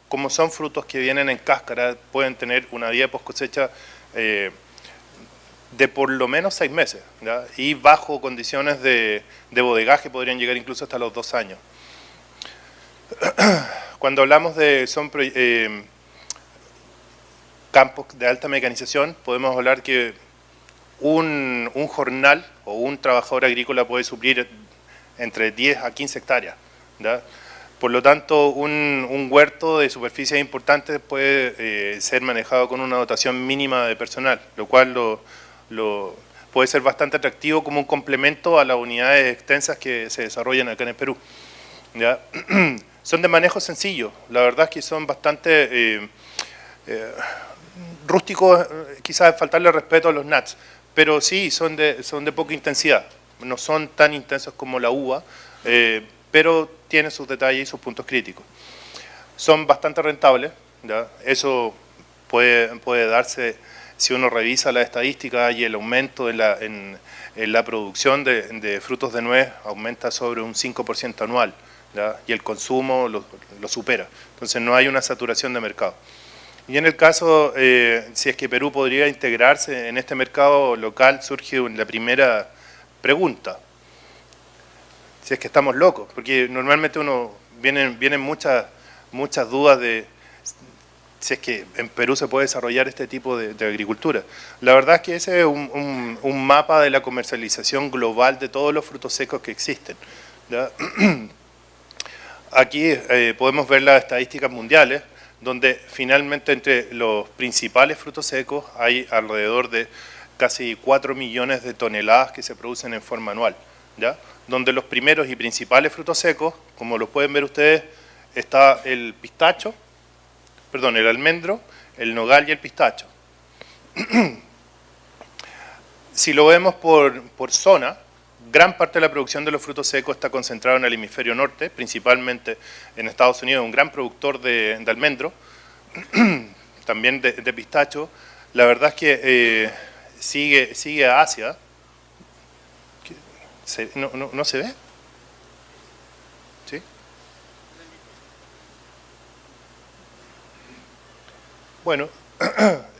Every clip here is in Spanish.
como son frutos que vienen en cáscara, pueden tener una vida post cosecha de por lo menos 6 meses, ¿ya? Y bajo condiciones de bodegaje podrían llegar incluso hasta los 2 años. Cuando hablamos de campos de alta mecanización, podemos hablar que un jornal o un trabajador agrícola puede suplir entre 10 a 15 hectáreas, ¿ya? Por lo tanto, un huerto de superficies importantes puede ser manejado con una dotación mínima de personal, lo cual puede ser bastante atractivo como un complemento a las unidades extensas que se desarrollan acá en el Perú, ¿ya? Son de manejo sencillo, la verdad es que son bastante rústicos, quizás faltarle respeto a los nuts, pero sí son de poca intensidad, no son tan intensos como la uva, pero tienen sus detalles y sus puntos críticos. Son bastante rentables, ¿ya? Eso puede darse si uno revisa la estadística y el aumento en la producción de frutos de nuez aumenta sobre un 5% anual, ¿ya? Y el consumo lo supera. Entonces no hay una saturación de mercado. Y en el caso, si es que Perú podría integrarse en este mercado local, surge la primera pregunta. Si es que estamos locos, porque normalmente vienen muchas dudas de si es que en Perú se puede desarrollar este tipo de agricultura. La verdad es que ese es un mapa de la comercialización global de todos los frutos secos que existen, ¿ya? Aquí podemos ver las estadísticas mundiales, donde finalmente entre los principales frutos secos hay alrededor de casi 4 millones de toneladas que se producen en forma anual, ¿ya? Donde los primeros y principales frutos secos, como lo pueden ver ustedes, está el pistacho, perdón, el almendro, el nogal y el pistacho. Si lo vemos por zona, gran parte de la producción de los frutos secos está concentrada en el hemisferio norte, principalmente en Estados Unidos, un gran productor de almendro, también de pistacho. La verdad es que sigue a Asia. ¿No se ve? ¿Sí? Bueno,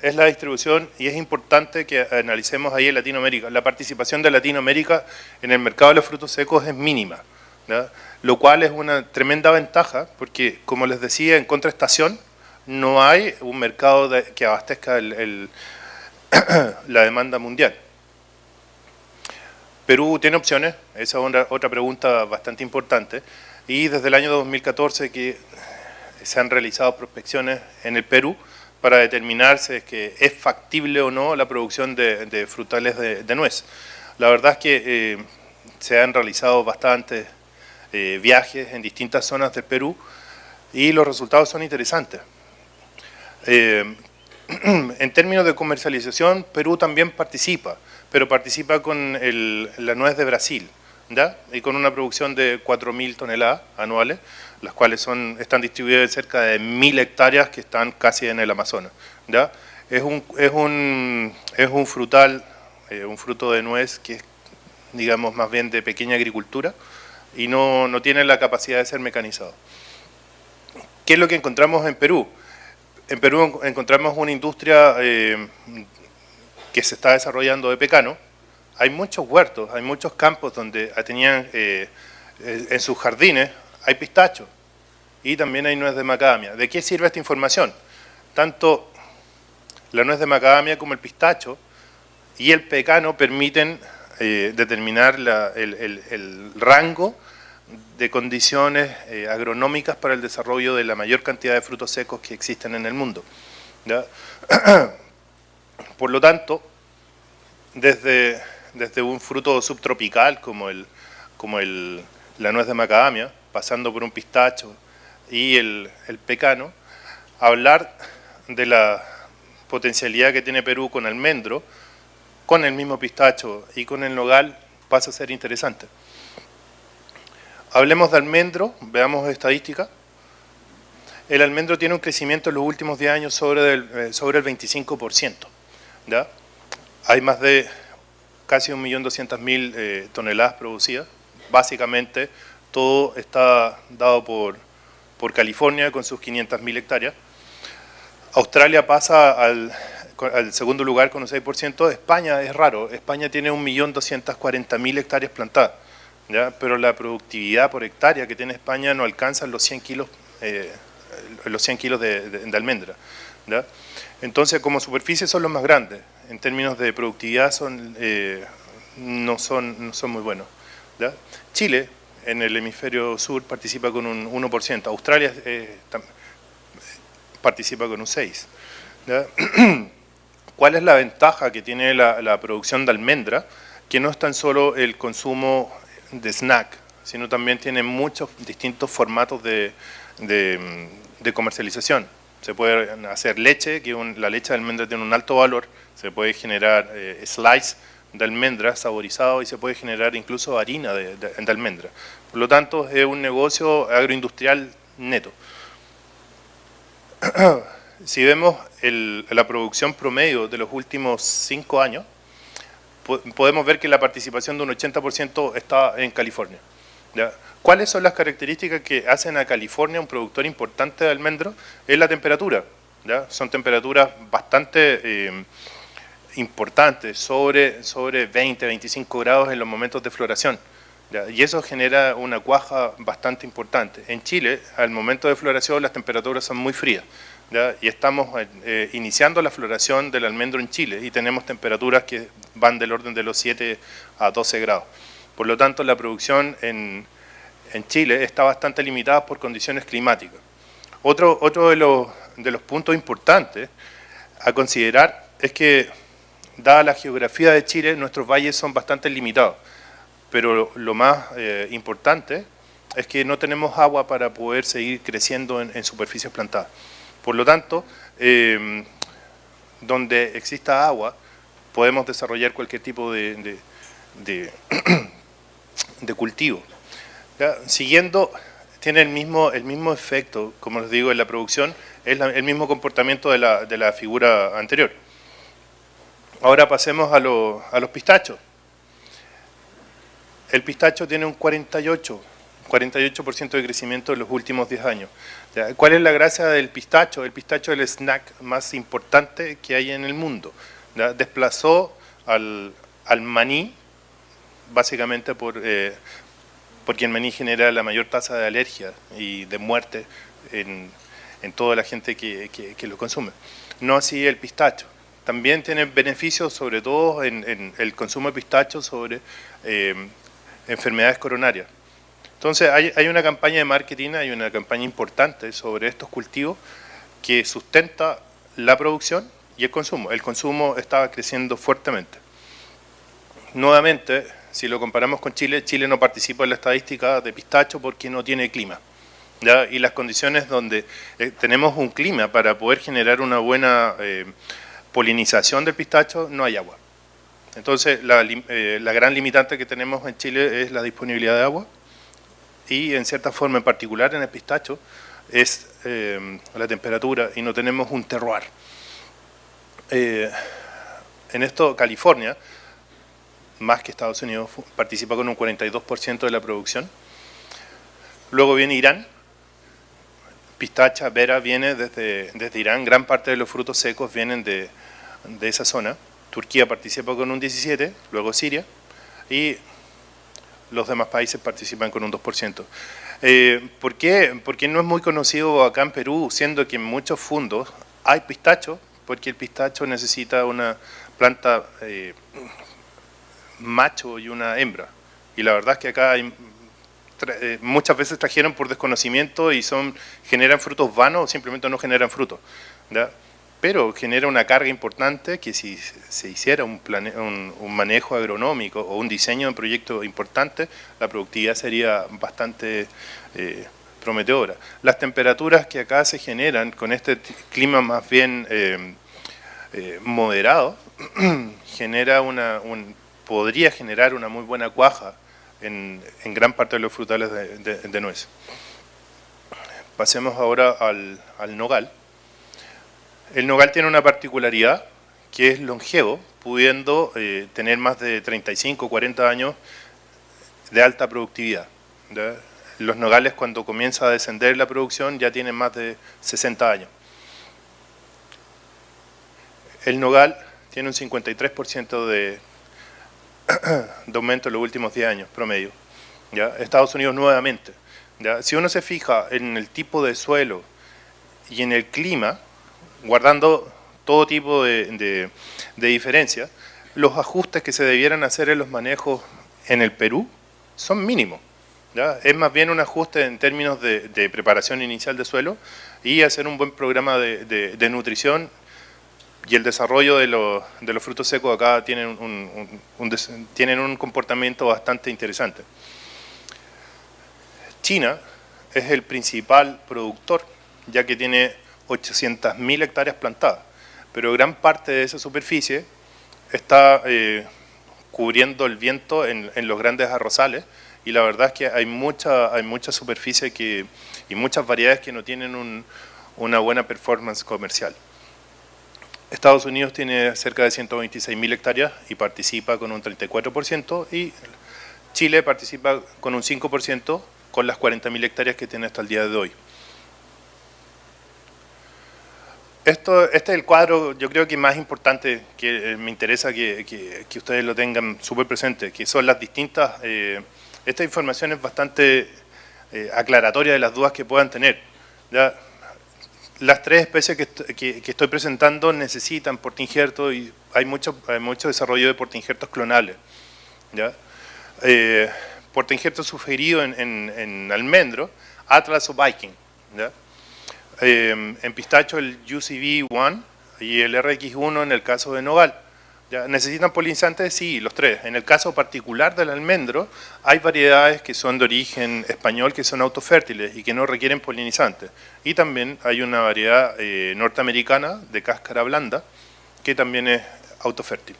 es la distribución y es importante que analicemos ahí en Latinoamérica. La participación de Latinoamérica en el mercado de los frutos secos es mínima, ¿ya? Lo cual es una tremenda ventaja porque, como les decía, en contraestación no hay un mercado que abastezca la demanda mundial. Perú tiene opciones, esa es otra pregunta bastante importante, y desde el año 2014 que se han realizado prospecciones en el Perú para determinar si es que es factible o no la producción de frutales de nuez. La verdad es que se han realizado bastantes viajes en distintas zonas del Perú y los resultados son interesantes. En términos de comercialización, Perú también participa, pero participa con la nuez de Brasil, ¿ya? Y con una producción de 4.000 toneladas anuales, las cuales están distribuidas en cerca de 1.000 hectáreas que están casi en el Amazonas, ¿ya? Es un frutal, un fruto de nuez que es, digamos, más bien de pequeña agricultura y no tiene la capacidad de ser mecanizado. ¿Qué es lo que encontramos en Perú? En Perú encontramos una industria que se está desarrollando de pecano. Hay muchos huertos, hay muchos campos donde tenían en sus jardines hay pistachos y también hay nuez de macadamia. ¿De qué sirve esta información? Tanto la nuez de macadamia como el pistacho y el pecano permiten determinar el rango de condiciones agronómicas para el desarrollo de la mayor cantidad de frutos secos que existen en el mundo, ¿ya? Por lo tanto, desde un fruto subtropical como la nuez de macadamia, pasando por un pistacho y el pecano, hablar de la potencialidad que tiene Perú con almendro, con el mismo pistacho y con el nogal, pasa a ser interesante. Hablemos de almendro, veamos estadísticas. El almendro tiene un crecimiento en los últimos 10 años sobre el 25%, ¿ya? Hay más de casi 1.200.000 toneladas producidas. Básicamente todo está dado por por California con sus 500.000 hectáreas. Australia pasa al segundo lugar con un 6%. España es raro, España tiene 1.240.000 hectáreas plantadas, ¿ya? Pero la productividad por hectárea que tiene España no alcanza los 100 kilos, de almendra, ¿ya? Entonces, como superficie son los más grandes, en términos de productividad no son muy buenos, ¿ya? Chile, en el hemisferio sur, participa con un 1%, Australia participa con un 6%, ¿ya? ¿Cuál es la ventaja que tiene la producción de almendra? Que no es tan solo el consumo de snack, sino también tiene muchos distintos formatos de comercialización. Se puede hacer leche, que la leche de almendra tiene un alto valor, se puede generar slice de almendra saborizado y se puede generar incluso harina de almendra. Por lo tanto, es un negocio agroindustrial neto. Si vemos la producción promedio de los últimos 5 años, podemos ver que la participación de un 80% está en California, ¿ya? ¿Cuáles son las características que hacen a California un productor importante de almendro? Es la temperatura, ¿ya? Son temperaturas bastante importantes, sobre 20, 25 grados en los momentos de floración, ¿ya? Y eso genera una cuaja bastante importante. En Chile, al momento de floración, las temperaturas son muy frías, ¿ya? Y estamos iniciando la floración del almendro en Chile y tenemos temperaturas que van del orden de los 7 a 12 grados. Por lo tanto, la producción en Chile está bastante limitada por condiciones climáticas. Otro de los puntos importantes a considerar es que, dada la geografía de Chile, nuestros valles son bastante limitados, pero lo más importante es que no tenemos agua para poder seguir creciendo en superficies plantadas. Por lo tanto, donde exista agua, podemos desarrollar cualquier tipo de cultivo. ¿Ya? Siguiendo, tiene el mismo efecto, como les digo, en la producción, es el mismo comportamiento de la figura anterior. Ahora pasemos a los pistachos. El pistacho tiene un 48% de crecimiento en los últimos 10 años. ¿Ya? ¿Cuál es la gracia del pistacho? El pistacho es el snack más importante que hay en el mundo. ¿Ya? Desplazó al maní, básicamente porque el maní genera la mayor tasa de alergia y de muerte en toda la gente que lo consume. No así el pistacho. También tiene beneficios, sobre todo en el consumo de pistacho, sobre enfermedades coronarias. Entonces hay una campaña de marketing, hay una campaña importante sobre estos cultivos que sustenta la producción y el consumo. El consumo está creciendo fuertemente. Nuevamente, si lo comparamos con Chile, Chile no participa en la estadística de pistacho porque no tiene clima, ¿ya? Y las condiciones donde tenemos un clima para poder generar una buena polinización del pistacho, no hay agua. Entonces, la gran limitante que tenemos en Chile es la disponibilidad de agua y, en cierta forma, en particular en el pistacho, es la temperatura y no tenemos un terroir. En esto, California, más que Estados Unidos, participa con un 42% de la producción. Luego viene Irán. Pistacha, vera viene desde Irán. Gran parte de los frutos secos vienen de esa zona. Turquía participa con un 17%, luego Siria, y los demás países participan con un 2%. ¿Por qué? Porque no es muy conocido acá en Perú, siendo que en muchos fundos hay pistacho, porque el pistacho necesita una planta macho y una hembra. Y la verdad es que acá muchas veces trajeron por desconocimiento y generan frutos vanos o simplemente no generan frutos, ¿ya? Pero genera una carga importante que si se hiciera un manejo agronómico o un diseño de proyecto importante, la productividad sería bastante prometedora. Las temperaturas que acá se generan con este clima más bien moderado, podría generar una muy buena cuaja en gran parte de los frutales de nuez. Pasemos ahora al nogal. El nogal tiene una particularidad que es longevo, pudiendo tener más de 35 o 40 años de alta productividad, ¿ya? Los nogales, cuando comienza a descender la producción, ya tienen más de 60 años. El nogal tiene un 53% de aumento en los últimos 10 años, promedio. ¿Ya? Estados Unidos nuevamente. ¿Ya? Si uno se fija en el tipo de suelo y en el clima, guardando todo tipo de diferencias, los ajustes que se debieran hacer en los manejos en el Perú son mínimos. ¿Ya? Es más bien un ajuste en términos de preparación inicial de suelo y hacer un buen programa de nutrición, y el desarrollo de los frutos secos acá tienen un comportamiento bastante interesante. China es el principal productor, ya que tiene 800.000 hectáreas plantadas, pero gran parte de esa superficie está cubriendo el viento en los grandes arrozales, y la verdad es que hay mucha superficie y muchas variedades que no tienen una buena performance comercial. Estados Unidos tiene cerca de 126.000 hectáreas y participa con un 34%, y Chile participa con un 5% con las 40.000 hectáreas que tiene hasta el día de hoy. Este es el cuadro, yo creo que más importante, que me interesa que ustedes lo tengan súper presente, que son las distintas... esta información es bastante aclaratoria de las dudas que puedan tener. ¿Ya? Las tres especies que estoy presentando necesitan portainjertos, y hay mucho desarrollo de portainjertos clonales. ¿Ya? Portainjerto sugerido en almendro, Atlas o Viking. ¿Ya? En pistacho el UCB1 y el RX1 en el caso de nogal. ¿Ya? ¿Necesitan polinizantes? Sí, los tres. En el caso particular del almendro, hay variedades que son de origen español que son autofértiles y que no requieren polinizantes. Y también hay una variedad norteamericana de cáscara blanda que también es autofértil.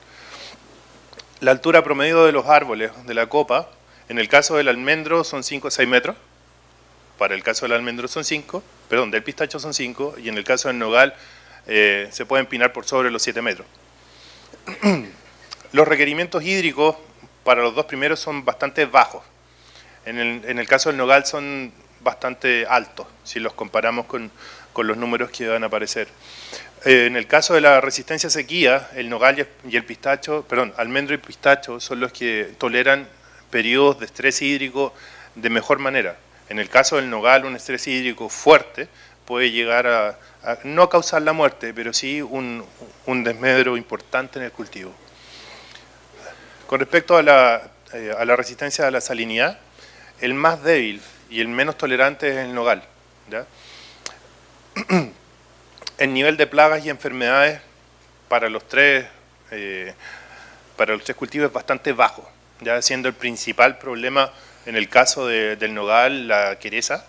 La altura promedio de los árboles de la copa, en el caso del almendro son 5 a 6 metros, para el caso del almendro son 5, perdón, del pistacho son 5, y en el caso del nogal se puede empinar por sobre los 7 metros. Los requerimientos hídricos para los dos primeros son bastante bajos. En el caso del nogal son bastante altos, si los comparamos con los números que van a aparecer. En el caso de la resistencia a sequía, el nogal y el pistacho, perdón, almendro y pistacho son los que toleran periodos de estrés hídrico de mejor manera. En el caso del nogal, un estrés hídrico fuerte puede llegar a no causar la muerte, pero sí un desmedro importante en el cultivo. Con respecto a la resistencia a la salinidad, el más débil y el menos tolerante es el nogal. ¿Ya? El nivel de plagas y enfermedades para los tres cultivos es bastante bajo, ya siendo el principal problema en el caso del nogal la quereza.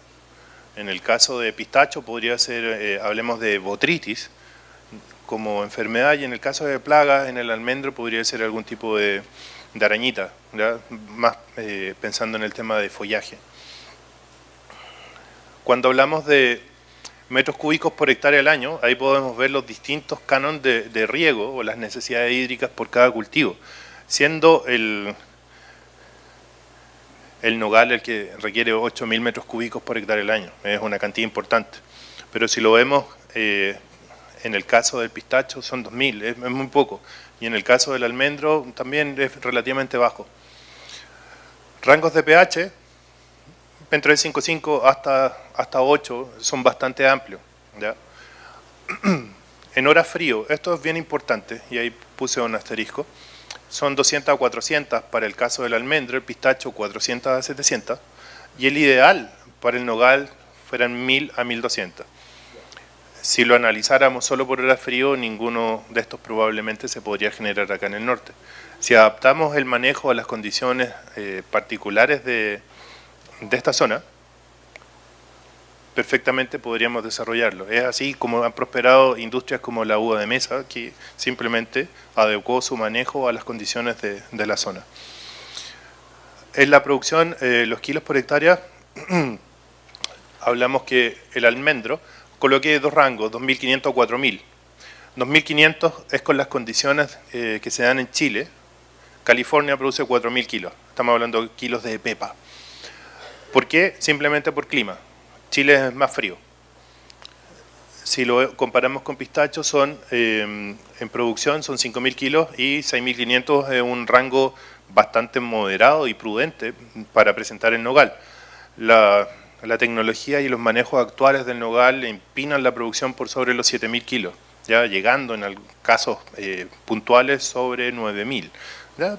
En el caso de pistacho podría ser, hablemos de botritis como enfermedad, y en el caso de plagas en el almendro podría ser algún tipo de arañita, ¿ya? Más pensando en el tema de follaje. Cuando hablamos de metros cúbicos por hectárea al año, ahí podemos ver los distintos cánones de riego o las necesidades hídricas por cada cultivo, siendo el nogal el que requiere 8.000 metros cúbicos por hectárea al año. Es una cantidad importante. Pero si lo vemos en el caso del pistacho son 2.000, es muy poco. Y en el caso del almendro también es relativamente bajo. Rangos de pH, entre 5,5 hasta 8, son bastante amplios. ¿Ya? En horas frío, esto es bien importante, y ahí puse un asterisco. Son 200 a 400 para el caso del almendro, el pistacho 400 a 700, y el ideal para el nogal fueran 1.000 a 1.200. Si lo analizáramos solo por hora frío, ninguno de estos probablemente se podría generar acá en el norte. Si adaptamos el manejo a las condiciones particulares de esta zona, perfectamente podríamos desarrollarlo. Es así como han prosperado industrias como la uva de mesa, que simplemente adecuó su manejo a las condiciones de la zona. En la producción, los kilos por hectárea, hablamos que el almendro coloqué dos rangos, 2.500 a 4.000. 2.500 es con las condiciones que se dan en Chile. California produce 4.000 kilos. Estamos hablando de kilos de pepa. ¿Por qué? Simplemente por clima. Chile es más frío. Si lo comparamos con pistacho, en producción son 5.000 kilos y 6.500 es un rango bastante moderado y prudente para presentar el nogal. La tecnología y los manejos actuales del nogal empinan la producción por sobre los 7.000 kilos, ya llegando en casos puntuales sobre 9.000.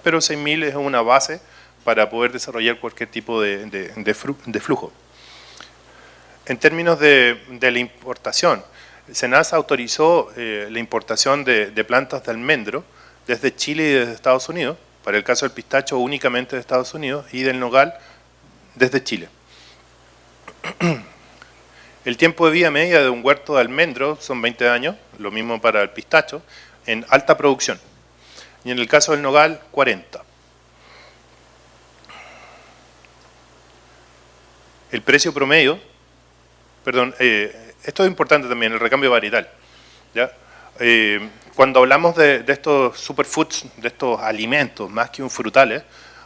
Pero 6.000 es una base para poder desarrollar cualquier tipo de flujo. En términos de la importación, SENASA autorizó la importación de plantas de almendro desde Chile y desde Estados Unidos, para el caso del pistacho únicamente de Estados Unidos, y del nogal desde Chile. El tiempo de vida media de un huerto de almendro son 20 años, lo mismo para el pistacho, en alta producción. Y en el caso del nogal, 40. El precio promedio, perdón, esto es importante también, el recambio varietal, ¿ya? Cuando hablamos de estos superfoods, de estos alimentos, más que un frutales,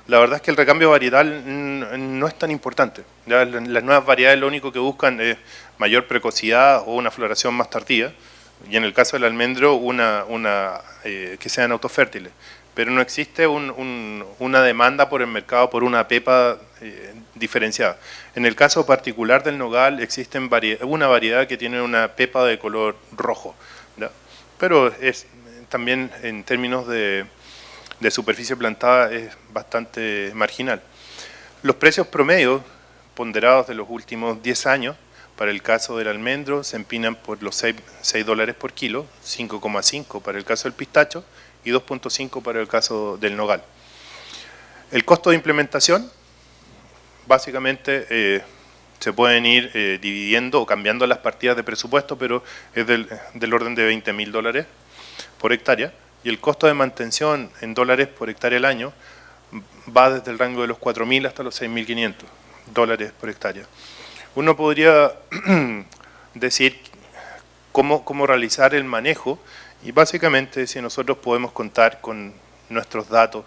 la verdad es que el recambio varietal no es tan importante. ¿Ya? Las nuevas variedades lo único que buscan es mayor precocidad o una floración más tardía, y en el caso del almendro, que sean autofértiles. Pero no existe una demanda por el mercado por una pepa diferenciada. En el caso particular del nogal, existe una variedad que tiene una pepa de color rojo, ¿ya? Pero también en términos de superficie plantada es bastante marginal. Los precios promedios ponderados de los últimos 10 años, para el caso del almendro, se empinan por los 6 dólares por kilo, 5,5 para el caso del pistacho y 2,5 para el caso del nogal. El costo de implementación, básicamente se pueden ir dividiendo o cambiando las partidas de presupuesto, pero es del orden de 20.000 dólares por hectárea, y el costo de mantención en dólares por hectárea al año va desde el rango de los 4.000 hasta los 6.500 dólares por hectárea. Uno podría decir cómo realizar el manejo, y básicamente si nosotros podemos contar con nuestros datos,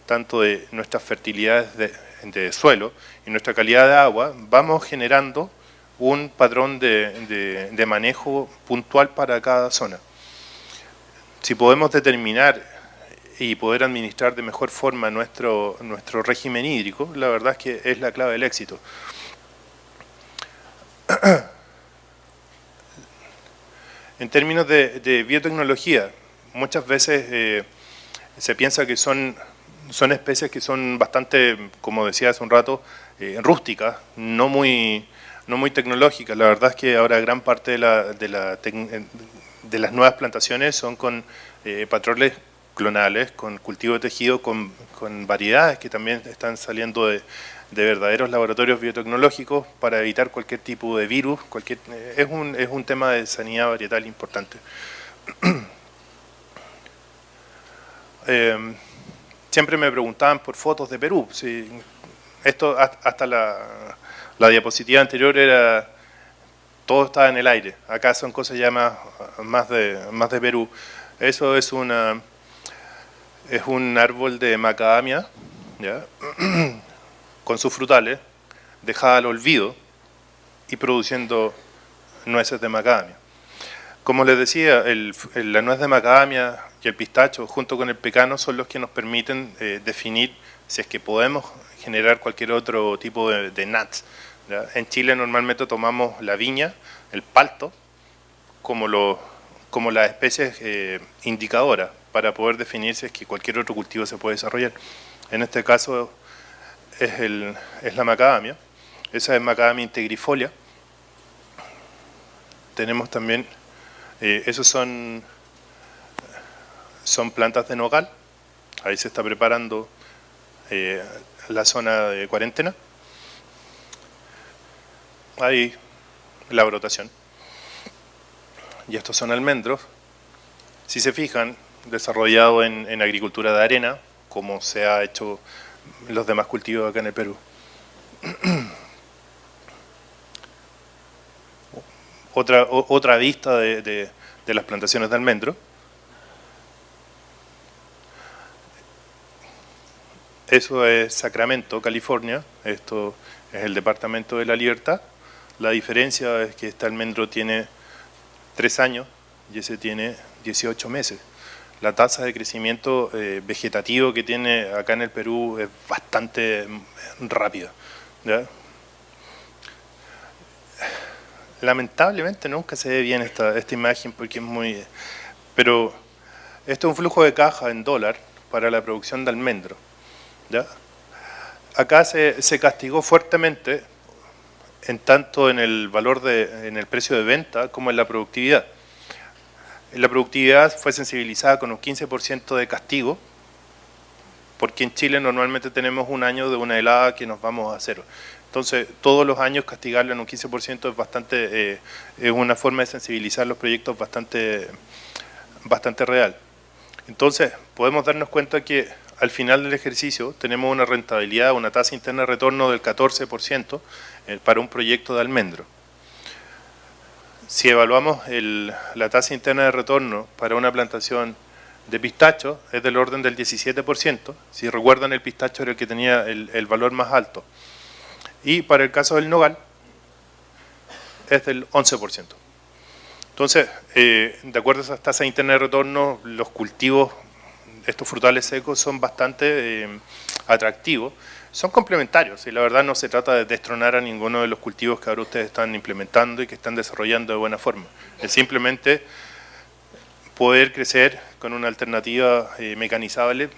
tanto de nuestras fertilidades de suelo y nuestra calidad de agua, vamos generando un patrón de manejo puntual para cada zona. Si podemos determinar y poder administrar de mejor forma nuestro régimen hídrico, la verdad es que es la clave del éxito. En términos de biotecnología, muchas veces se piensa que son especies que son bastante, como decía hace un rato, rústicas, no muy tecnológicas. La verdad es que ahora gran parte de las nuevas plantaciones son con patrones clonales, con cultivo de tejido, con variedades que también están saliendo de verdaderos laboratorios biotecnológicos para evitar cualquier tipo de virus. Es un tema de sanidad varietal importante. Siempre me preguntaban por fotos de Perú. Si esto hasta la diapositiva anterior era todo estaba en el aire. Acá son cosas ya más de Perú. Eso es un árbol de macadamia, ¿ya? Con sus frutales, dejada al olvido y produciendo nueces de macadamia. Como les decía, la nuez de macadamia y el pistacho, junto con el pecano, son los que nos permiten definir si es que podemos generar cualquier otro tipo de nuts. ¿Ya? En Chile normalmente tomamos la viña, el palto, como las especies indicadoras para poder definir si es que cualquier otro cultivo se puede desarrollar. En este caso es la macadamia. Esa es macadamia integrifolia. Tenemos también, esos son plantas de nogal. Ahí se está preparando la zona de cuarentena. Ahí la brotación. Y estos son almendros. Si se fijan, desarrollado en agricultura de arena, como se ha hecho en los demás cultivos acá en el Perú. Otra vista de las plantaciones de almendro. Eso es Sacramento, California. Esto es el Departamento de la Libertad. La diferencia es que este almendro tiene 3 años y ese tiene 18 meses. La tasa de crecimiento vegetativo que tiene acá en el Perú es bastante rápida, ¿ya? Lamentablemente nunca se ve bien esta imagen porque es muy... Pero esto es un flujo de caja en dólar para la producción de almendro, ¿ya? Acá se castigó fuertemente en tanto en el valor en el precio de venta como en la productividad. La productividad fue sensibilizada con un 15% de castigo, porque en Chile normalmente tenemos un año de una helada que nos vamos a cero. Entonces, todos los años castigarlo en un 15% es bastante, es una forma de sensibilizar los proyectos bastante real. Entonces, podemos darnos cuenta que al final del ejercicio tenemos una rentabilidad, una tasa interna de retorno del 14% para un proyecto de almendro. Si evaluamos la tasa interna de retorno para una plantación de pistacho, es del orden del 17%. Si recuerdan, el pistacho era el que tenía el valor más alto. Y para el caso del nogal, es del 11%. Entonces, de acuerdo a esas tasas internas de retorno, los cultivos, estos frutales secos, son bastante atractivos. Son complementarios y la verdad no se trata de destronar a ninguno de los cultivos que ahora ustedes están implementando y que están desarrollando de buena forma. Es simplemente poder crecer con una alternativa mecanizable,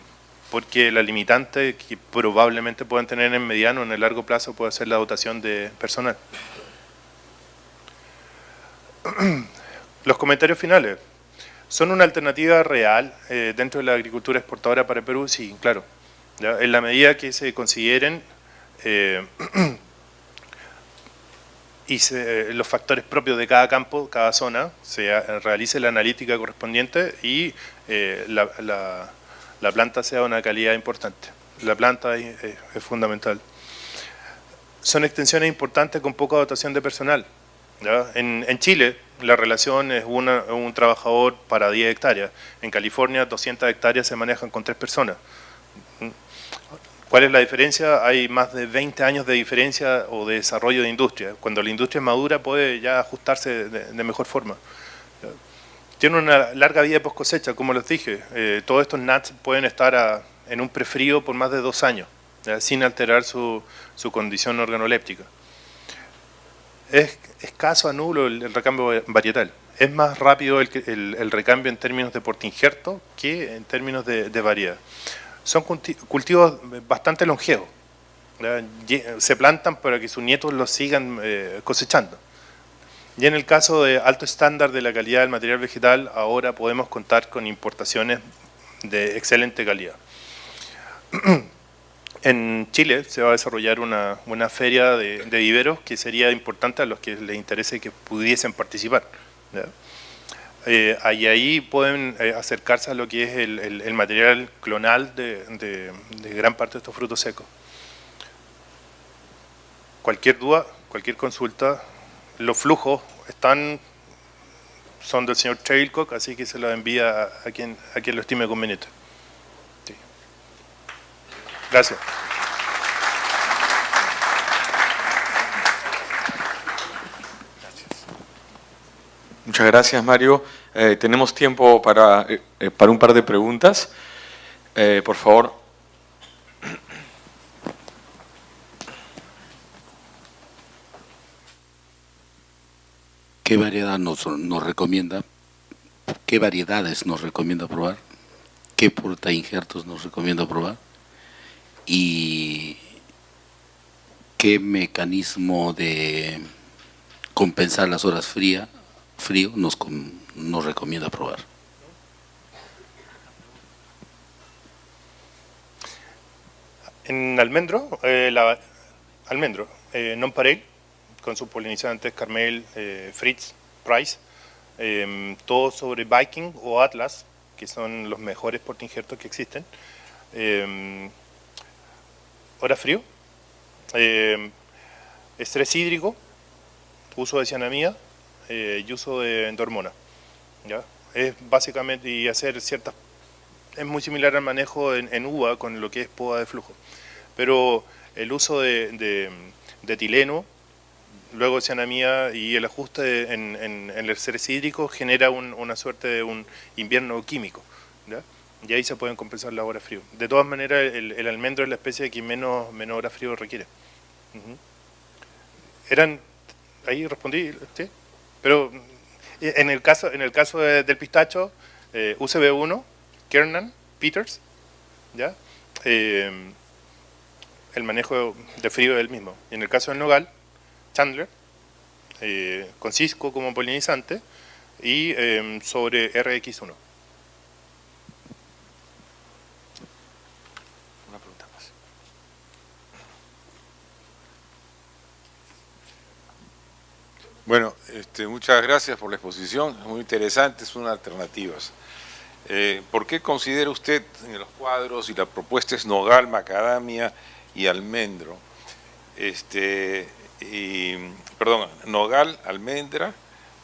porque la limitante que probablemente puedan tener en mediano o en el largo plazo puede ser la dotación de personal. Los comentarios finales. ¿Son una alternativa real dentro de la agricultura exportadora para Perú? Sí, claro. ¿Ya? En la medida que se consideren los factores propios de cada campo, cada zona, se realice la analítica correspondiente y la planta sea de una calidad importante. La planta es fundamental. Son extensiones importantes con poca dotación de personal, ¿ya? En Chile la relación es un trabajador para 10 hectáreas. En California 200 hectáreas se manejan con 3 personas. ¿Cuál es la diferencia? Hay más de 20 años de diferencia o de desarrollo de industria. Cuando la industria es madura puede ya ajustarse de mejor forma. Tiene una larga vida de post cosecha, como les dije. Todos estos nuts pueden estar en un prefrío por más de 2 años, ¿ya? Sin alterar su condición organoléptica. Es escaso a nulo el recambio varietal. Es más rápido el recambio en términos de portainjerto que en términos de variedad. Son cultivos bastante longevos. Se plantan para que sus nietos los sigan cosechando. Y en el caso de alto estándar de la calidad del material vegetal, ahora podemos contar con importaciones de excelente calidad. En Chile se va a desarrollar una feria de viveros que sería importante a los que les interese que pudiesen participar, ¿ya? Ahí pueden acercarse a lo que es el material clonal de gran parte de estos frutos secos. Cualquier duda, cualquier consulta, los flujos son del señor Trailcock, así que se los envía a quien lo estime conveniente. Sí. Gracias. Muchas gracias, Mario. Tenemos tiempo para un par de preguntas. Por favor. ¿Qué variedad nos recomienda? ¿Qué variedades nos recomienda probar? ¿Qué portainjertos nos recomienda probar? ¿Y qué mecanismo de compensar las horas frío nos recomienda probar? En almendro, Nonpareil, con sus polinizantes Carmel, Fritz, Price, todo sobre Viking o Atlas, que son los mejores portainjertos que existen. Hora frío, estrés hídrico, uso de cianamida y uso de hormona, ¿ya? Es básicamente, y hacer ciertas es muy similar al manejo en uva con lo que es poda de flujo. Pero el uso de etileno, luego de cianamida y el ajuste en el estrés hídrico genera una suerte de un invierno químico, ¿ya? Y ahí se pueden compensar las horas frío. De todas maneras, el almendro es la especie que menos horas frío requiere. Ahí respondí, ¿sí? Pero en el caso del pistacho, UCB1, Kernan, Peters, ¿ya? El manejo de frío es el mismo. Y en el caso del nogal, Chandler, con Cisco como polinizante, y sobre RX1. Una pregunta más. Bueno, muchas gracias por la exposición, es muy interesante, son alternativas. ¿Por qué considera usted en los cuadros, y la propuesta es nogal, macadamia y almendro? Perdón, nogal, almendra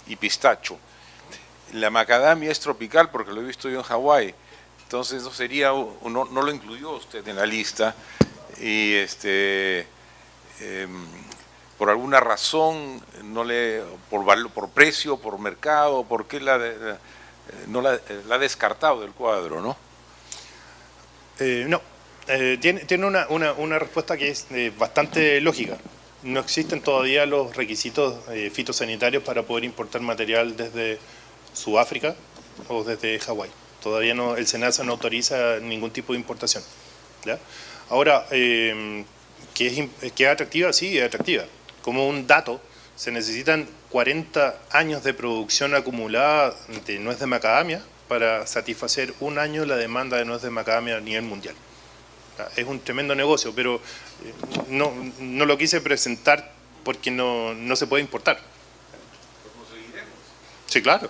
y pistacho. La macadamia es tropical porque lo he visto yo en Hawái, entonces no sería, no lo incluyó usted en la lista, y por alguna razón, por precio, por mercado, ¿por qué la ha descartado del cuadro, no? No, tiene una respuesta que es bastante lógica. No existen todavía los requisitos fitosanitarios para poder importar material desde Sudáfrica o desde Hawái. Todavía no, el SENASA no autoriza ningún tipo de importación, ¿ya? Ahora, ¿que es atractiva? Sí, es atractiva. Como un dato, se necesitan 40 años de producción acumulada de nuez de macadamia para satisfacer un año la demanda de nuez de macadamia a nivel mundial. Es un tremendo negocio, pero no lo quise presentar porque no se puede importar. ¿Lo conseguiremos? Sí, claro.